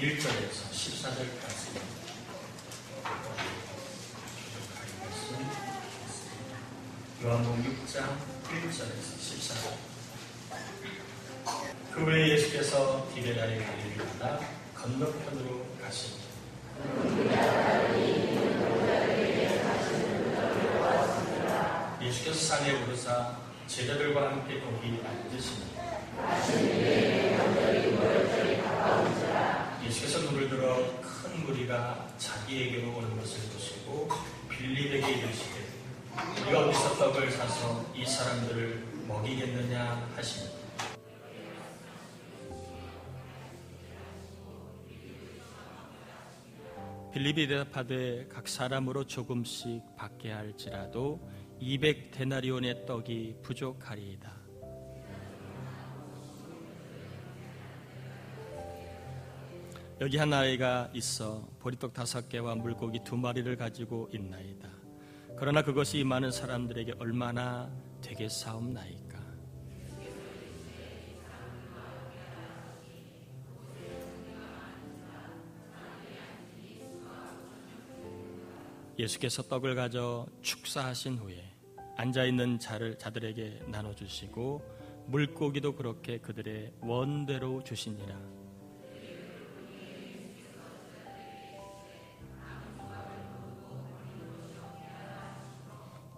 1절에서 14절까지 요한복음 6장 1절에서 14절. 그 후에 예수께서 디베라의 다리를 건너 건너편으로 가시니 예수께서 산에 오르사 제자들과 함께 거기 앉으시니 예수께서 눈을 들어 큰 무리가 자기에게로 오는 것을 보시고 빌립에게 이르시되 우리가 어디서 떡을 사서 이 사람들을 먹이겠느냐 하시니 빌립이 대답하되 각 사람으로 조금씩 받게 할지라도 200데나리온의 떡이 부족하리이다. 여기 한 아이가 있어 보리떡 5개와 물고기 2마리를 가지고 있나이다. 그러나 그것이 이 많은 사람들에게 얼마나 되겠사옵나이까. 예수께서 떡을 가져 축사하신 후에 앉아있는 자들에게 나눠주시고 물고기도 그렇게 그들의 원대로 주시니라.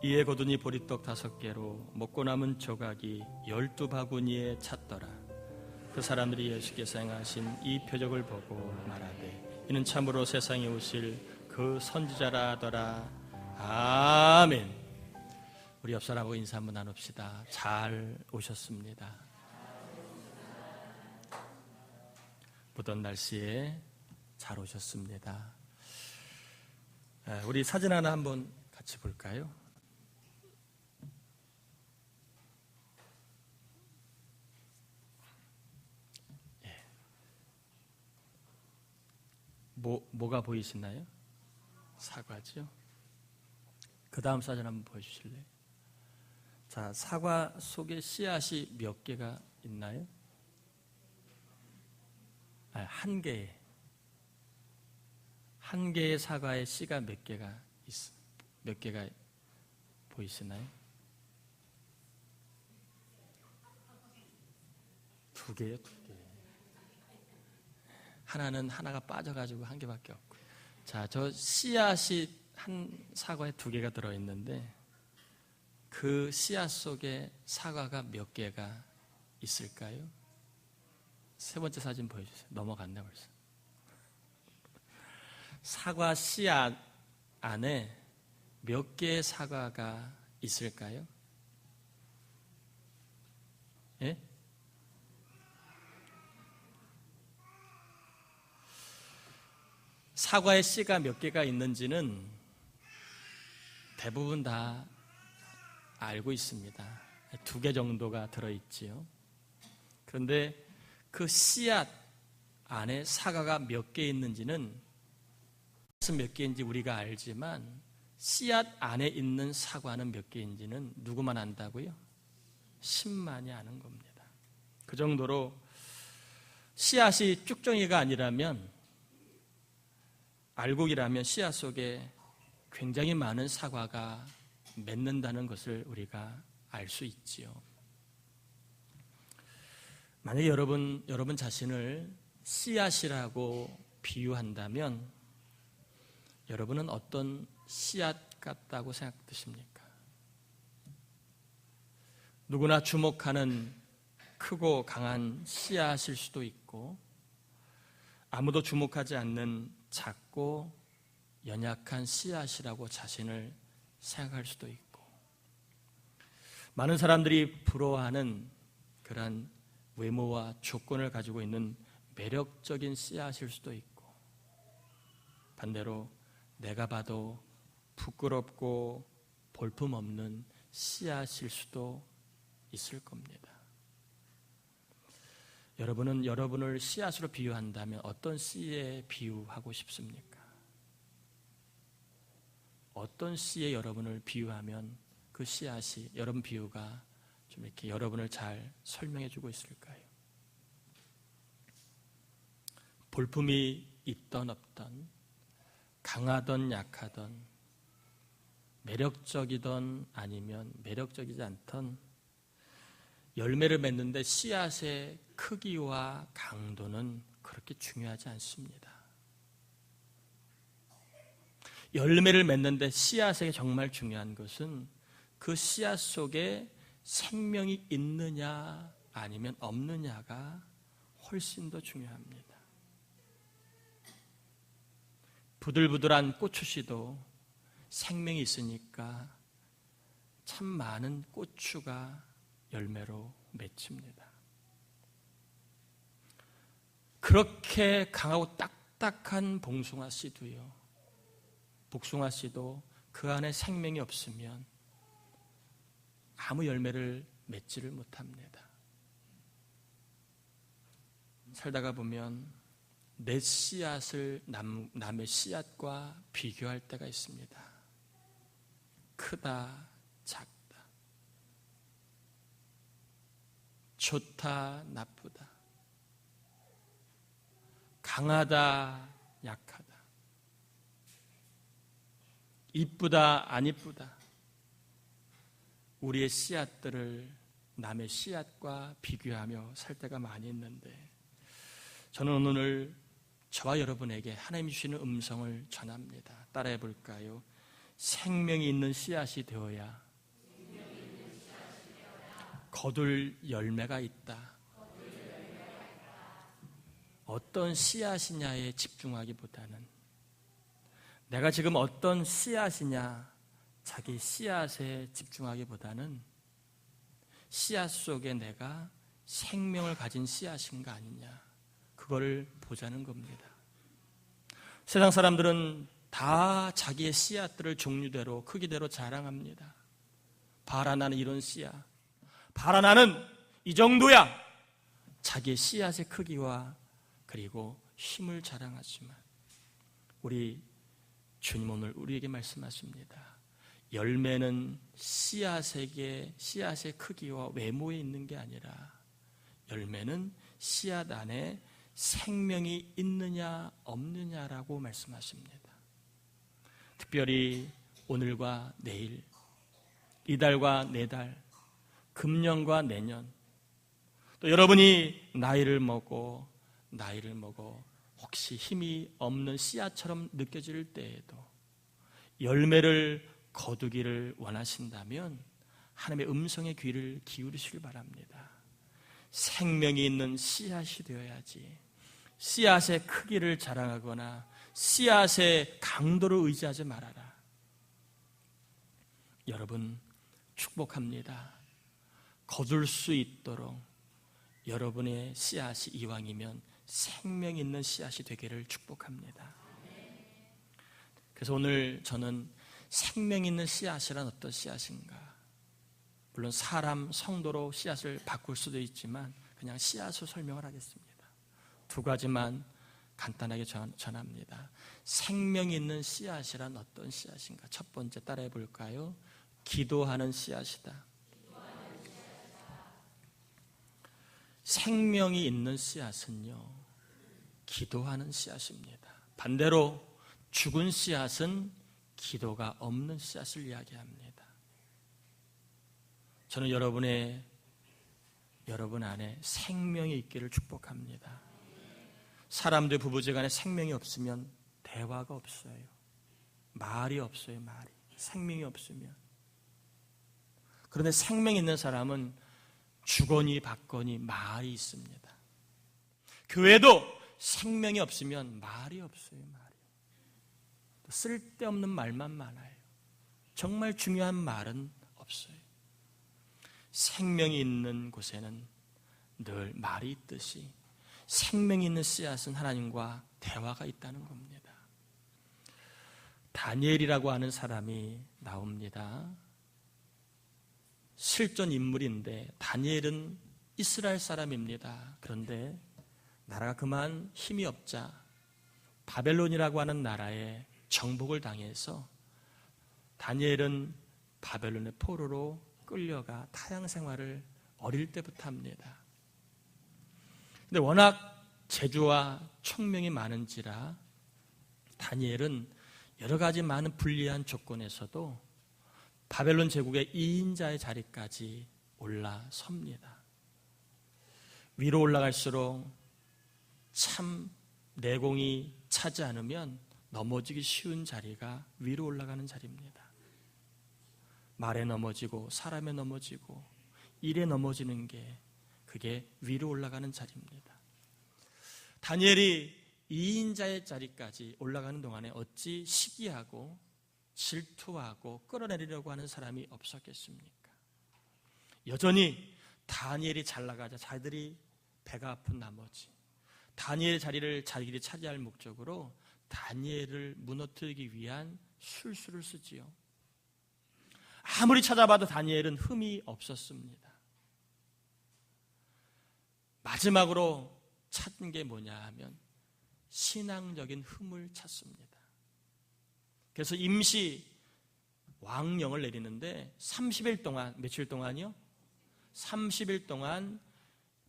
이에 거두니 보리떡 5개로 먹고 남은 조각이 12바구니에 찼더라. 그 사람들이 예수께서 행하신 이 표적을 보고 말하되 이는 참으로 세상에 오실 그 선지자라 하더라. 아멘. 우리 옆 사람하고 인사 한번 나눕시다. 잘 오셨습니다. 무더운 날씨에 잘 오셨습니다. 우리 사진 하나 한번 같이 볼까요? 뭐가 보이시나요? 사과죠. 그 다음 사진 한번 보여주실래요? 자, 사과 속에 씨앗이 몇 개가 있나요? 한 개의. 한 개의 사과에 씨가 몇 개가 보이시나요? 2개요, 2개. 하나가 빠져가지고 1개밖에 없고. 자, 저 씨앗이 한 사과에 2개가 들어있는데 그 씨앗 속에 사과가 몇 개가 있을까요? 3번째 사진 보여주세요. 넘어갔네 벌써. 사과 씨앗 안에 몇 개의 사과가 있을까요? 예? 사과의 씨가 몇 개가 있는지는 대부분 다 알고 있습니다. 2개 정도가 들어있지요. 그런데 그 씨앗 안에 사과가 몇 개 있는지는 몇 개인지 우리가 알지만 씨앗 안에 있는 사과는 몇 개인지는 누구만 안다고요? 신만이 아는 겁니다. 그 정도로 씨앗이 쭉정이가 아니라면 알곡이라면 씨앗 속에 굉장히 많은 사과가 맺는다는 것을 우리가 알 수 있지요. 만약에 여러분 자신을 씨앗이라고 비유한다면 여러분은 어떤 씨앗 같다고 생각드십니까? 누구나 주목하는 크고 강한 씨앗일 수도 있고 아무도 주목하지 않는 작고 연약한 씨앗이라고 자신을 생각할 수도 있고 많은 사람들이 부러워하는 그런 외모와 조건을 가지고 있는 매력적인 씨앗일 수도 있고 반대로 내가 봐도 부끄럽고 볼품없는 씨앗일 수도 있을 겁니다. 여러분은 여러분을 씨앗으로 비유한다면 어떤 씨에 비유하고 싶습니까? 어떤 씨에 여러분을 비유하면 그 씨앗이 여러분 비유가 좀 이렇게 여러분을 잘 설명해 주고 있을까요? 볼품이 있던 없던, 강하던 약하던, 매력적이던 아니면 매력적이지 않던, 열매를 맺는데 씨앗의 크기와 강도는 그렇게 중요하지 않습니다. 열매를 맺는데 씨앗에 정말 중요한 것은 그 씨앗 속에 생명이 있느냐 아니면 없느냐가 훨씬 더 중요합니다. 부들부들한 고추씨도 생명이 있으니까 참 많은 고추가 열매로 맺힙니다. 그렇게 강하고 딱딱한 복숭아씨도요, 복숭아씨도 그 안에 생명이 없으면 아무 열매를 맺지를 못합니다. 살다가 보면 내 씨앗을 남의 씨앗과 비교할 때가 있습니다. 크다, 작다, 좋다, 나쁘다, 강하다, 약하다, 이쁘다, 안 이쁘다. 우리의 씨앗들을 남의 씨앗과 비교하며 살 때가 많이 있는데, 저는 오늘 저와 여러분에게 하나님이 주시는 음성을 전합니다. 따라해 볼까요? 생명이 있는 씨앗이 되어야 거둘 열매가 있다. 어떤 씨앗이냐에 집중하기보다는 내가 지금 어떤 씨앗이냐, 자기 씨앗에 집중하기보다는 씨앗 속에 내가 생명을 가진 씨앗인가 아니냐, 그거를 보자는 겁니다. 세상 사람들은 다 자기의 씨앗들을 종류대로 크기대로 자랑합니다. 봐라, 나는 이런 씨앗, 봐라, 나는 이 정도야. 자기의 씨앗의 크기와 그리고 힘을 자랑하지만 우리 주님 오늘 우리에게 말씀하십니다. 열매는 씨앗의 크기와 외모에 있는 게 아니라 열매는 씨앗 안에 생명이 있느냐 없느냐라고 말씀하십니다. 특별히 오늘과 내일, 이달과 내달, 금년과 내년, 또 여러분이 나이를 먹어 혹시 힘이 없는 씨앗처럼 느껴질 때에도 열매를 거두기를 원하신다면 하나님의 음성의 귀를 기울이시길 바랍니다. 생명이 있는 씨앗이 되어야지 씨앗의 크기를 자랑하거나 씨앗의 강도를 의지하지 말아라. 여러분 축복합니다. 거둘 수 있도록 여러분의 씨앗이 이왕이면 생명 있는 씨앗이 되기를 축복합니다. 그래서 오늘 저는 생명 있는 씨앗이란 어떤 씨앗인가, 물론 사람, 성도로 씨앗을 바꿀 수도 있지만 그냥 씨앗으로 설명을 하겠습니다. 두 가지만 간단하게 전합니다. 생명이 있는 씨앗이란 어떤 씨앗인가? 첫 번째 따라해 볼까요? 기도하는 씨앗이다. 생명이 있는 씨앗은요, 기도하는 씨앗입니다. 반대로 죽은 씨앗은 기도가 없는 씨앗을 이야기합니다. 저는 여러분 안에 생명이 있기를 축복합니다. 사람들 부부지간에 생명이 없으면 대화가 없어요. 말이 없어요. 말이. 생명이 없으면. 그런데 생명 있는 사람은 주거니 받거니 말이 있습니다. 교회도 생명이 없으면 말이 없어요. 말이. 쓸데없는 말만 많아요. 정말 중요한 말은 없어요. 생명이 있는 곳에는 늘 말이 있듯이 생명이 있는 씨앗은 하나님과 대화가 있다는 겁니다. 다니엘이라고 하는 사람이 나옵니다. 실존 인물인데 다니엘은 이스라엘 사람입니다. 그런데 나라가 그만 힘이 없자 바벨론이라고 하는 나라에 정복을 당해서 다니엘은 바벨론의 포로로 끌려가 타향 생활을 어릴 때부터 합니다. 근데 워낙 재주와 총명이 많은지라 다니엘은 여러 가지 많은 불리한 조건에서도 바벨론 제국의 2인자의 자리까지 올라섭니다. 위로 올라갈수록 참 내공이 차지 않으면 넘어지기 쉬운 자리가 위로 올라가는 자리입니다. 말에 넘어지고 사람에 넘어지고 일에 넘어지는 게 그게 위로 올라가는 자리입니다. 다니엘이 2인자의 자리까지 올라가는 동안에 어찌 시기하고 질투하고 끌어내리려고 하는 사람이 없었겠습니까? 여전히 다니엘이 잘 나가자 자기들이 배가 아픈 나머지 다니엘의 자리를 자기들이 차지할 목적으로 다니엘을 무너뜨리기 위한 술수를 쓰지요. 아무리 찾아봐도 다니엘은 흠이 없었습니다. 마지막으로 찾은 게 뭐냐 하면 신앙적인 흠을 찾습니다. 그래서 임시 왕령을 내리는데 30일 동안, 며칠 동안이요? 30일 동안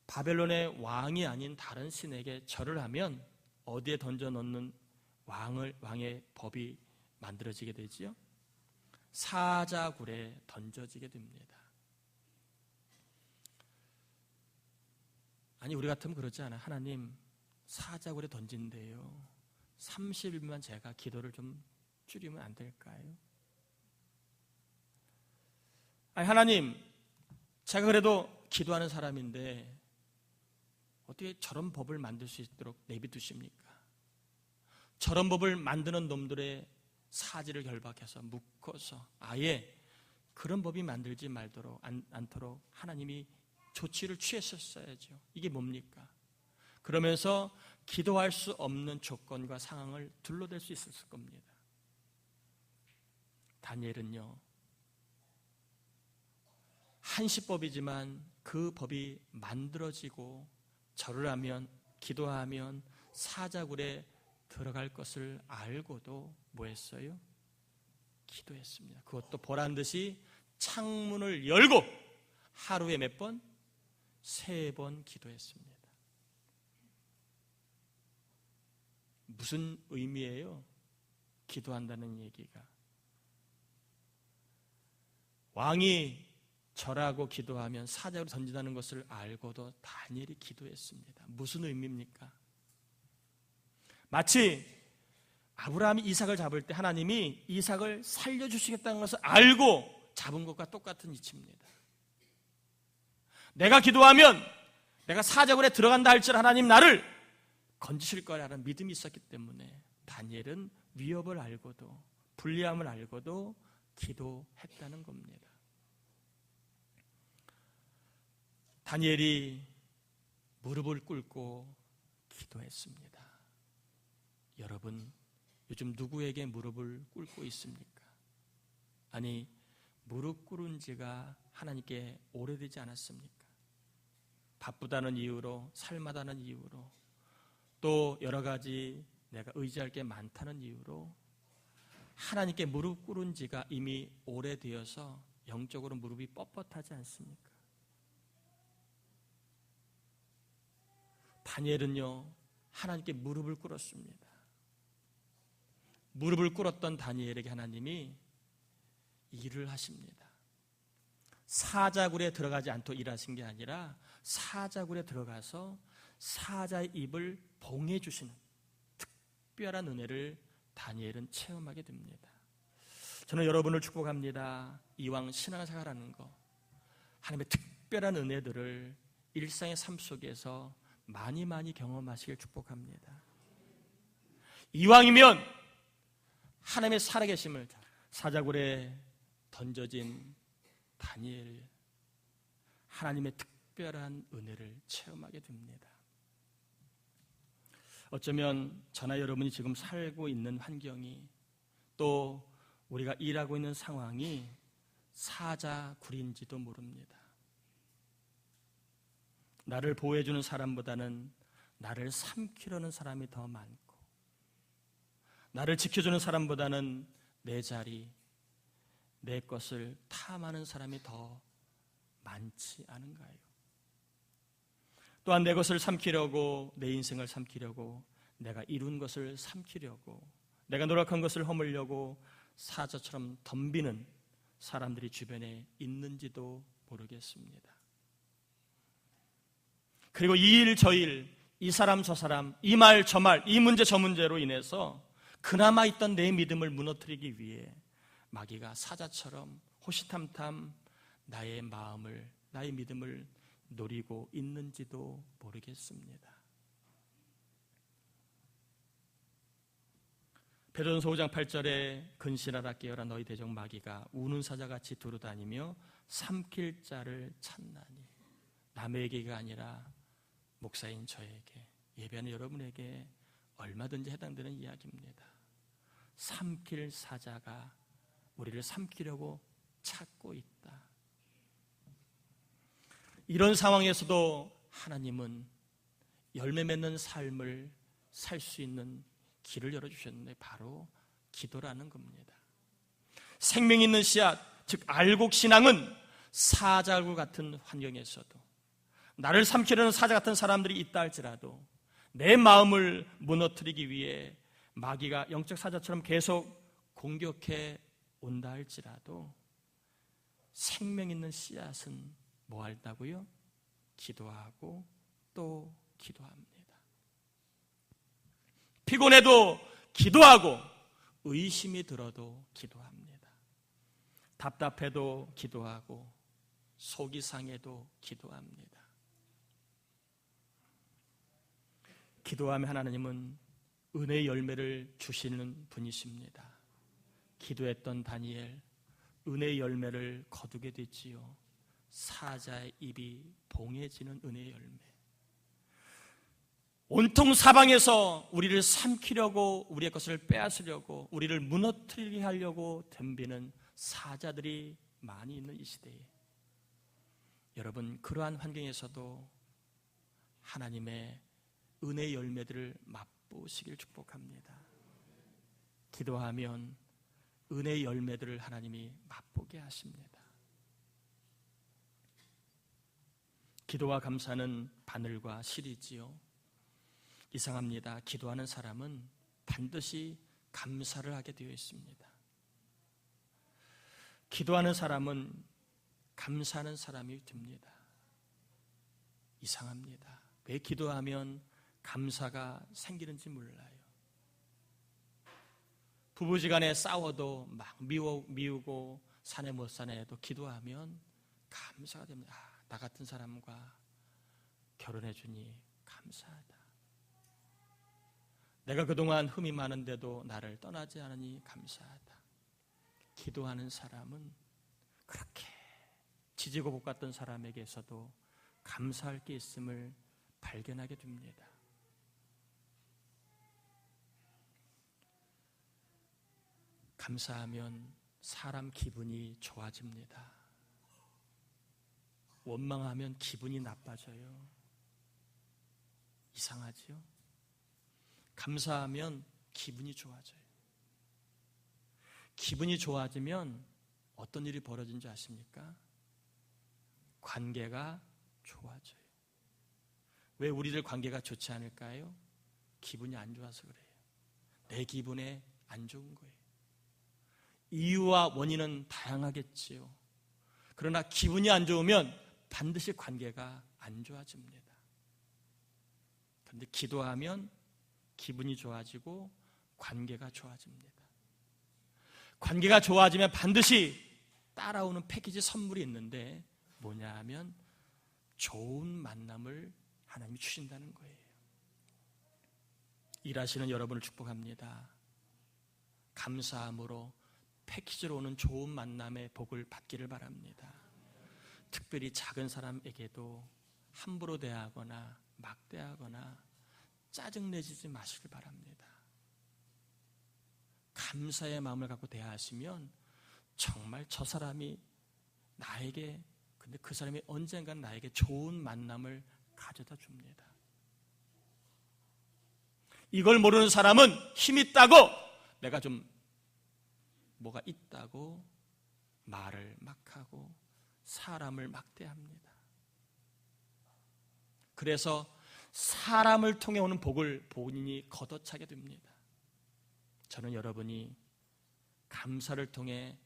바벨론의 왕이 아닌 다른 신에게 절을 하면 어디에 던져 넣는 왕의 법이 만들어지게 되지요? 사자굴에 던져지게 됩니다. 아니 우리 같으면 그러지 않아요. 하나님 사자굴에 던진대요. 30일만 제가 기도를 좀 줄이면 안 될까요? 아니 하나님 제가 그래도 기도하는 사람인데 어떻게 저런 법을 만들 수 있도록 내비두십니까? 저런 법을 만드는 놈들의 사지를 결박해서 묶어서 아예 그런 법이 만들지 말도록 않도록 하나님이 조치를 취했었어야죠. 이게 뭡니까? 그러면서 기도할 수 없는 조건과 상황을 둘러댈 수 있었을 겁니다. 다니엘은요, 한시법이지만 그 법이 만들어지고 절을 하면, 기도하면 사자굴에 들어갈 것을 알고도 뭐 했어요? 기도했습니다. 그것도 보란 듯이 창문을 열고 하루에 몇 번? 3번 기도했습니다. 무슨 의미예요? 기도한다는 얘기가. 왕이 절하고 기도하면 사자로 던진다는 것을 알고도 다니엘이 기도했습니다. 무슨 의미입니까? 마치 아브라함이 이삭을 잡을 때 하나님이 이삭을 살려주시겠다는 것을 알고 잡은 것과 똑같은 이치입니다. 내가 기도하면 내가 사자굴에 들어간다 할지라도 하나님 나를 건지실 거라는 믿음이 있었기 때문에 다니엘은 위협을 알고도 불리함을 알고도 기도했다는 겁니다. 다니엘이 무릎을 꿇고 기도했습니다. 여러분, 요즘 누구에게 무릎을 꿇고 있습니까? 아니, 무릎 꿇은 지가 하나님께 오래되지 않았습니까? 바쁘다는 이유로, 살마다는 이유로, 또 여러 가지 내가 의지할 게 많다는 이유로 하나님께 무릎 꿇은 지가 이미 오래되어서 영적으로 무릎이 뻣뻣하지 않습니까? 다니엘은요, 하나님께 무릎을 꿇었습니다. 무릎을 꿇었던 다니엘에게 하나님이 일을 하십니다. 사자굴에 들어가지 않도록 일하신 게 아니라 사자굴에 들어가서 사자의 입을 봉해 주시는 특별한 은혜를 다니엘은 체험하게 됩니다. 저는 여러분을 축복합니다. 이왕 신앙생활하는 거, 하나님의 특별한 은혜들을 일상의 삶 속에서 많이 경험하시길 축복합니다. 이왕이면 하나님의 살아계심을, 사자굴에 던져진 다니엘, 하나님의 특별한 은혜를 체험하게 됩니다. 어쩌면 저나 여러분이 지금 살고 있는 환경이, 또 우리가 일하고 있는 상황이 사자굴인지도 모릅니다. 나를 보호해주는 사람보다는 나를 삼키려는 사람이 더 많고, 나를 지켜주는 사람보다는 내 자리, 내 것을 탐하는 사람이 더 많지 않은가요? 또한 내 것을 삼키려고, 내 인생을 삼키려고, 내가 이룬 것을 삼키려고, 내가 노력한 것을 허물려고 사자처럼 덤비는 사람들이 주변에 있는지도 모르겠습니다. 그리고 이 일 저 일, 이 사람 저 사람, 이 말 저 말, 이 문제 저 문제로 인해서 그나마 있던 내 믿음을 무너뜨리기 위해 마귀가 사자처럼 호시탐탐 나의 마음을, 나의 믿음을 노리고 있는지도 모르겠습니다. 베드로전서 5장 8절에 근신하라 깨어라 너희 대적 마귀가 우는 사자같이 두루다니며 삼킬 자를 찾나니. 남에게가 아니라 목사인 저에게, 예배하는 여러분에게 얼마든지 해당되는 이야기입니다. 삼킬 사자가 우리를 삼키려고 찾고 있다. 이런 상황에서도 하나님은 열매 맺는 삶을 살 수 있는 길을 열어주셨는데 바로 기도라는 겁니다. 생명 있는 씨앗, 즉 알곡신앙은 사자와 같은 환경에서도, 나를 삼키려는 사자 같은 사람들이 있다 할지라도, 내 마음을 무너뜨리기 위해 마귀가 영적 사자처럼 계속 공격해 온다 할지라도 생명 있는 씨앗은 뭐 한다고요? 기도하고 또 기도합니다. 피곤해도 기도하고, 의심이 들어도 기도합니다. 답답해도 기도하고, 속이 상해도 기도합니다. 기도하면 하나님은 은혜의 열매를 주시는 분이십니다. 기도했던 다니엘, 은혜의 열매를 거두게 됐지요. 사자의 입이 봉해지는 은혜의 열매. 온통 사방에서 우리를 삼키려고, 우리의 것을 빼앗으려고, 우리를 무너뜨리게 하려고 덤비는 사자들이 많이 있는 이 시대에 여러분, 그러한 환경에서도 하나님의 은혜의 열매들을 맛보시길 축복합니다. 기도하면 은혜의 열매들을 하나님이 맛보게 하십니다. 기도와 감사는 바늘과 실이지요. 이상합니다. 기도하는 사람은 반드시 감사를 하게 되어 있습니다. 기도하는 사람은 감사하는 사람이 됩니다. 이상합니다. 왜 기도하면 감사가 생기는지 몰라요. 부부지간에 싸워도 막 미우고 사내 못 사내도 기도하면 감사가 됩니다. 나 같은 사람과 결혼해 주니 감사하다. 내가 그동안 흠이 많은데도 나를 떠나지 않으니 감사하다. 기도하는 사람은 그렇게 지지고 볶았던 사람에게서도 감사할 게 있음을 발견하게 됩니다. 감사하면 사람 기분이 좋아집니다. 원망하면 기분이 나빠져요. 이상하지요? 감사하면 기분이 좋아져요. 기분이 좋아지면 어떤 일이 벌어진지 아십니까? 관계가 좋아져요. 왜 우리들 관계가 좋지 않을까요? 기분이 안 좋아서 그래요. 내 기분에 안 좋은 거예요. 이유와 원인은 다양하겠지요. 그러나 기분이 안 좋으면 반드시 관계가 안 좋아집니다. 그런데 기도하면 기분이 좋아지고 관계가 좋아집니다. 관계가 좋아지면 반드시 따라오는 패키지 선물이 있는데 뭐냐 하면 좋은 만남을 하나님이 주신다는 거예요. 일하시는 여러분을 축복합니다. 감사함으로 패키지로 오는 좋은 만남의 복을 받기를 바랍니다. 특별히 작은 사람에게도 함부로 대하거나 막대하거나 짜증내지 마시길 바랍니다. 감사의 마음을 갖고 대하시면 정말 저 사람이 나에게, 근데 그 사람이 언젠간 나에게 좋은 만남을 가져다 줍니다. 이걸 모르는 사람은 힘 있다고, 내가 좀 뭐가 있다고 말을 막 하고 사람을 막대합니다. 그래서 사람을 통해 오는 복을 본인이 걷어차게 됩니다. 저는 여러분이 감사를 통해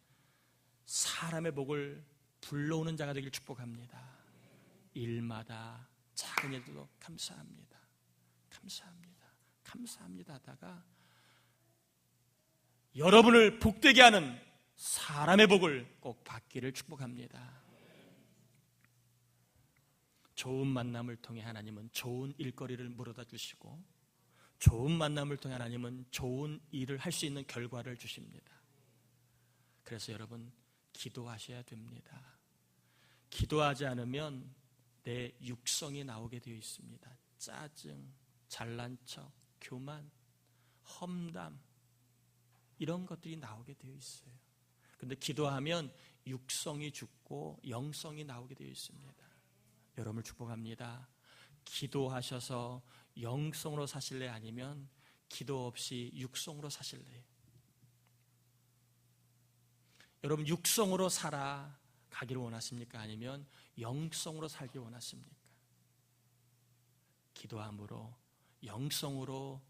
사람의 복을 불러오는 자가 되길 축복합니다. 일마다 작은 일도 감사합니다. 감사합니다. 감사합니다 하다가 여러분을 복되게 하는 사람의 복을 꼭 받기를 축복합니다. 좋은 만남을 통해 하나님은 좋은 일거리를 물어다 주시고, 좋은 만남을 통해 하나님은 좋은 일을 할 수 있는 결과를 주십니다. 그래서 여러분 기도하셔야 됩니다. 기도하지 않으면 내 육성이 나오게 되어 있습니다. 짜증, 잘난 척, 교만, 험담, 이런 것들이 나오게 되어 있어요. 그런데 기도하면 육성이 죽고 영성이 나오게 되어 있습니다. 여러분을 축복합니다. 기도하셔서 영성으로 사실래? 아니면 기도 없이 육성으로 사실래요? 여러분 육성으로 살아가기를 원하십니까? 아니면 영성으로 살기 원하십니까? 기도함으로 영성으로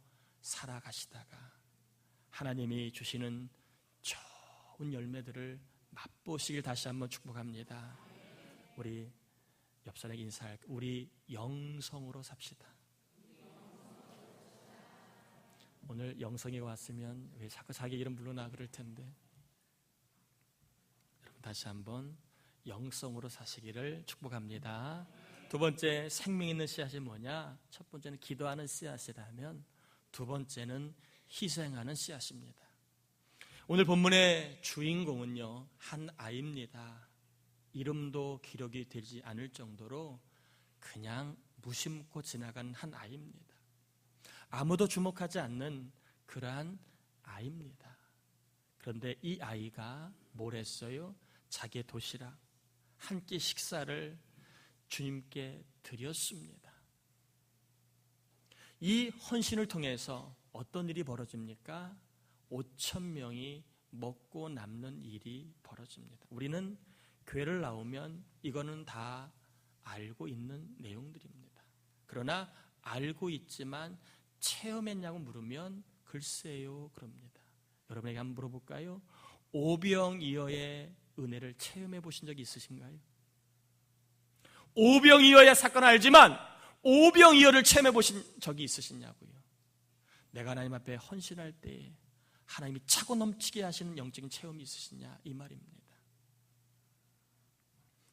살아가시다가 하나님이 주시는 좋은 열매들을 맛보시길 다시 한번 축복합니다. 우리 옆 사람에게 인사할, 우리 영성으로 삽시다. 오늘 영성이 왔으면 왜 자꾸 자기 이름 불러나 그럴 텐데, 여러분 다시 한번 영성으로 사시기를 축복합니다. 두 번째, 생명 있는 씨앗이 뭐냐? 첫 번째는 기도하는 씨앗이라면 두 번째는 희생하는 씨앗입니다. 오늘 본문의 주인공은요, 한 아이입니다. 이름도 기록이 되지 않을 정도로 그냥 무심코 지나간 한 아이입니다. 아무도 주목하지 않는 그러한 아이입니다. 그런데 이 아이가 뭘 했어요? 자기의 도시락, 한 끼 식사를 주님께 드렸습니다. 이 헌신을 통해서 어떤 일이 벌어집니까? 5,000명이 먹고 남는 일이 벌어집니다. 우리는 교회를 나오면 이거는 다 알고 있는 내용들입니다. 그러나 알고 있지만 체험했냐고 물으면 글쎄요 그럽니다. 여러분에게 한번 물어볼까요? 오병이어의 은혜를 체험해 보신 적이 있으신가요? 오병이어의 사건을 알지만 오병이어를 체험해 보신 적이 있으시냐고요? 내가 하나님 앞에 헌신할 때 하나님이 차고 넘치게 하시는 영적인 체험이 있으시냐, 이 말입니다.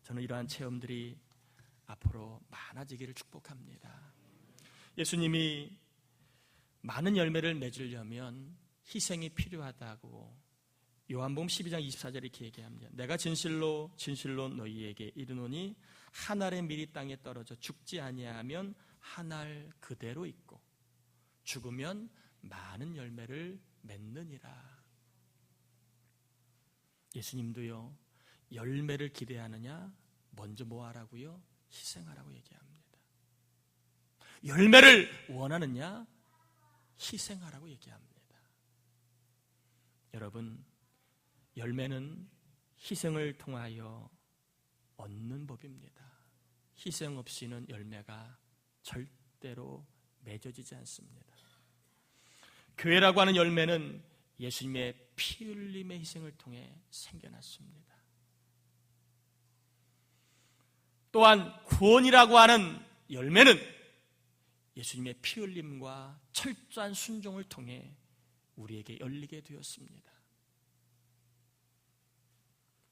저는 이러한 체험들이 앞으로 많아지기를 축복합니다. 예수님이 많은 열매를 맺으려면 희생이 필요하다고 요한복음 12장 24절에 이렇게 얘기합니다. 내가 진실로 진실로 너희에게 이르노니 한 알의 밀이 땅에 떨어져 죽지 아니하면 한 알 그대로 있고 죽으면 많은 열매를 맺느니라. 예수님도요, 열매를 기대하느냐? 먼저 뭐 하라고요? 희생하라고 얘기합니다. 열매를 원하느냐? 희생하라고 얘기합니다. 여러분, 열매는 희생을 통하여 얻는 법입니다. 희생 없이는 열매가 절대로 맺어지지 않습니다. 교회라고 하는 열매는 예수님의 피 흘림의 희생을 통해 생겨났습니다. 또한 구원이라고 하는 열매는 예수님의 피 흘림과 철저한 순종을 통해 우리에게 열리게 되었습니다.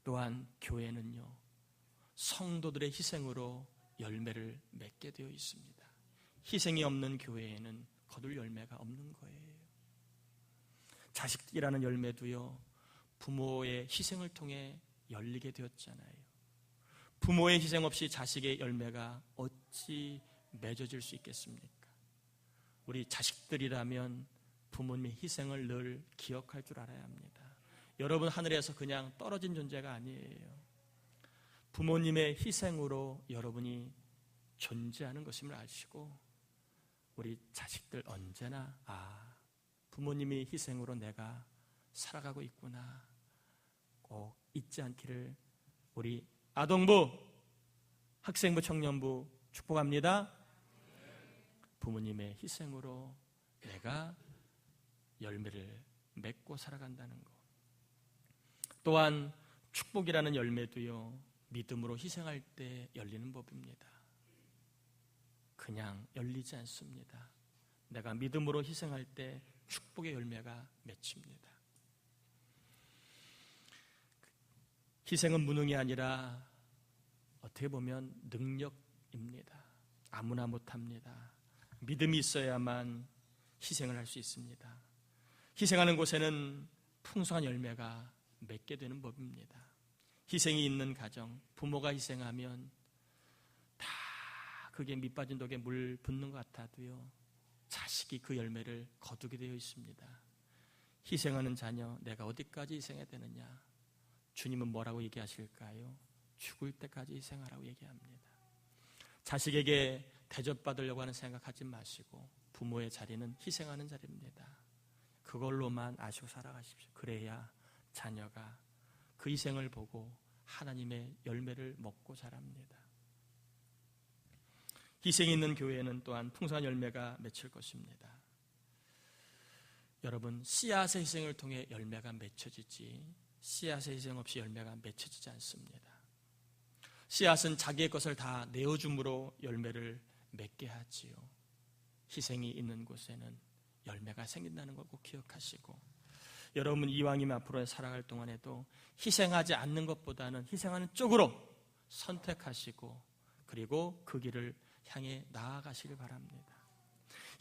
또한 교회는요, 성도들의 희생으로 열매를 맺게 되어 있습니다. 희생이 없는 교회에는 거둘 열매가 없는 거예요. 자식이라는 열매도요, 부모의 희생을 통해 열리게 되었잖아요. 부모의 희생 없이 자식의 열매가 어찌 맺어질 수 있겠습니까? 우리 자식들이라면 부모님의 희생을 늘 기억할 줄 알아야 합니다. 여러분 하늘에서 그냥 떨어진 존재가 아니에요. 부모님의 희생으로 여러분이 존재하는 것임을 아시고, 우리 자식들 언제나 부모님의 희생으로 내가 살아가고 있구나 꼭 잊지 않기를 우리 아동부, 학생부, 청년부 축복합니다. 부모님의 희생으로 내가 열매를 맺고 살아간다는 것. 또한 축복이라는 열매도요, 믿음으로 희생할 때 열리는 법입니다. 그냥 열리지 않습니다. 내가 믿음으로 희생할 때 축복의 열매가 맺힙니다. 희생은 무능이 아니라 어떻게 보면 능력입니다. 아무나 못합니다. 믿음이 있어야만 희생을 할 수 있습니다. 희생하는 곳에는 풍성한 열매가 맺게 되는 법입니다. 희생이 있는 가정, 부모가 희생하면 다 그게 밑빠진 독에 물 붓는 것 같아도요, 자식이 그 열매를 거두게 되어 있습니다. 희생하는 자녀, 내가 어디까지 희생해야 되느냐? 주님은 뭐라고 얘기하실까요? 죽을 때까지 희생하라고 얘기합니다. 자식에게 대접받으려고 하는 생각하지 마시고 부모의 자리는 희생하는 자리입니다. 그걸로만 아시고 살아가십시오. 그래야 자녀가 그 희생을 보고 하나님의 열매를 먹고 자랍니다. 희생이 있는 교회에는 또한 풍성한 열매가 맺힐 것입니다. 여러분, 씨앗의 희생을 통해 열매가 맺혀지지 씨앗의 희생 없이 열매가 맺혀지지 않습니다. 씨앗은 자기의 것을 다 내어줌으로 열매를 맺게 하지요. 희생이 있는 곳에는 열매가 생긴다는 걸 꼭 기억하시고, 여러분 이왕이면 앞으로 살아갈 동안에도 희생하지 않는 것보다는 희생하는 쪽으로 선택하시고 그리고 그 길을 향해 나아가시길 바랍니다.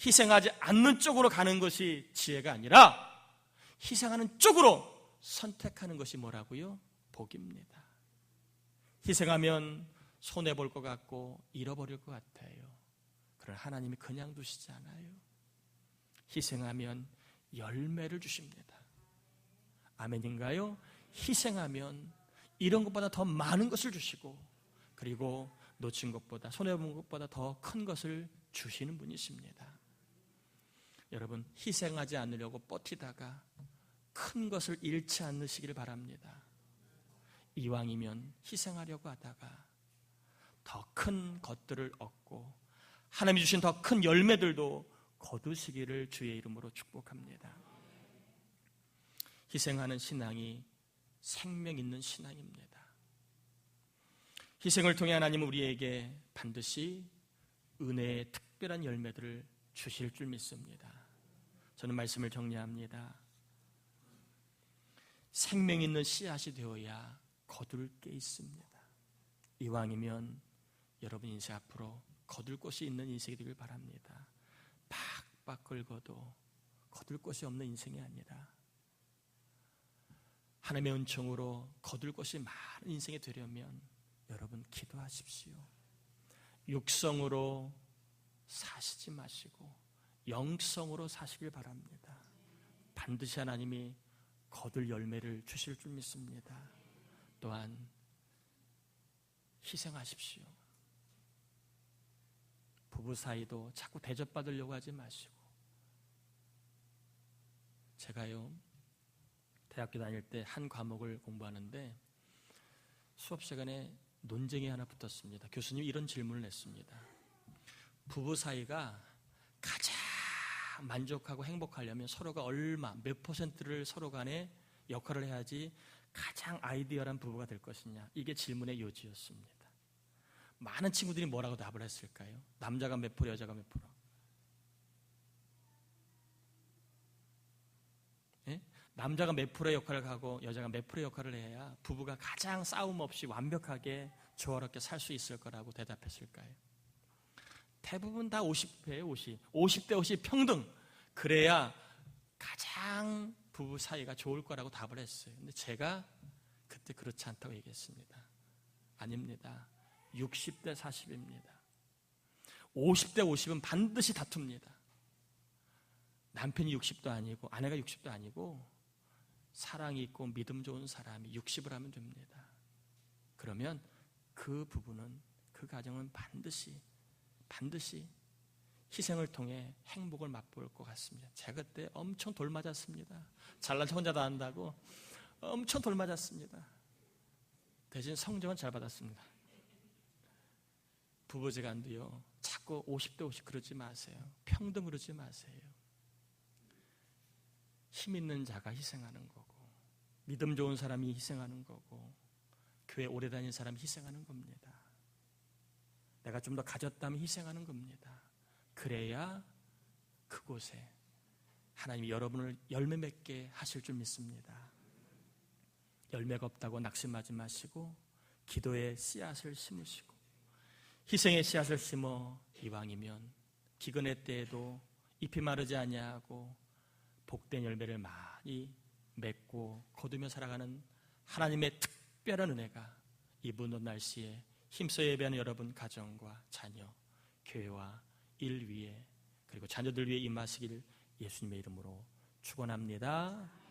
희생하지 않는 쪽으로 가는 것이 지혜가 아니라 희생하는 쪽으로 선택하는 것이 뭐라고요? 복입니다. 희생하면 손해볼 것 같고 잃어버릴 것 같아요. 그러나 하나님이 그냥 두시지 않아요. 희생하면 열매를 주십니다. 아멘인가요? 희생하면 이런 것보다 더 많은 것을 주시고 그리고 놓친 것보다, 손해본 것보다 더 큰 것을 주시는 분이십니다. 여러분, 희생하지 않으려고 버티다가 큰 것을 잃지 않으시기를 바랍니다. 이왕이면 희생하려고 하다가 더 큰 것들을 얻고 하나님이 주신 더 큰 열매들도 거두시기를 주의 이름으로 축복합니다. 희생하는 신앙이 생명 있는 신앙입니다. 희생을 통해 하나님은 우리에게 반드시 은혜의 특별한 열매들을 주실 줄 믿습니다. 저는 말씀을 정리합니다. 생명 있는 씨앗이 되어야 거둘 게 있습니다. 이왕이면 여러분 인생 앞으로 거둘 곳이 있는 인생이 되길 바랍니다. 팍팍 긁어도 거둘 곳이 없는 인생이 아니라 하나님의 은총으로 거둘 곳이 많은 인생이 되려면 여러분 기도하십시오. 육성으로 사시지 마시고 영성으로 사시길 바랍니다. 반드시 하나님이 거둘 열매를 주실 줄 믿습니다. 또한 희생하십시오. 부부 사이도 자꾸 대접받으려고 하지 마시고, 제가요 대학교 다닐 때 한 과목을 공부하는데 수업 시간에 논쟁이 하나 붙었습니다. 교수님이 이런 질문을 했습니다. 부부 사이가 가장 만족하고 행복하려면 서로가 얼마, 몇 %를 서로 간에 역할을 해야지 가장 아이디어란 부부가 될 것이냐. 이게 질문의 요지였습니다. 많은 친구들이 뭐라고 답을 했을까요? 남자가 몇 프로, 여자가 몇 프로? 예? 남자가 몇 프로의 역할을 하고 여자가 몇 프로의 역할을 해야 부부가 가장 싸움 없이 완벽하게 조화롭게 살 수 있을 거라고 대답했을까요? 대부분 다 50%예요. 50대 50 평등. 그래야 가장 부부 사이가 좋을 거라고 답을 했어요. 근데 제가 그때 그렇지 않다고 얘기했습니다. 아닙니다. 60대 40입니다. 50대 50은 반드시 다툽니다. 남편이 60도 아니고 아내가 60도 아니고 사랑이 있고 믿음 좋은 사람이 60을 하면 됩니다. 그러면 그 부부는, 그 가정은 반드시 희생을 통해 행복을 맛볼 것 같습니다. 제가 그때 엄청 돌 맞았습니다. 잘난 척 혼자 다 한다고 엄청 돌 맞았습니다. 대신 성적은 잘 받았습니다. 부부지간도요, 자꾸 50대 50 그러지 마세요. 평등 그러지 마세요. 힘 있는 자가 희생하는 거고, 믿음 좋은 사람이 희생하는 거고, 교회 오래 다닌 사람이 희생하는 겁니다. 내가 좀 더 가졌다면 희생하는 겁니다. 그래야 그곳에 하나님이 여러분을 열매 맺게 하실 줄 믿습니다. 열매가 없다고 낙심하지 마시고 기도의 씨앗을 심으시고 희생의 씨앗을 심어 이왕이면 기근의 때에도 잎이 마르지 아니하고 복된 열매를 많이 맺고 거두며 살아가는 하나님의 특별한 은혜가 이 무더운 날씨에 힘써 예배하는 여러분 가정과 자녀, 교회와 일 위에 그리고 자녀들 위에 임하시길 예수님의 이름으로 축원합니다.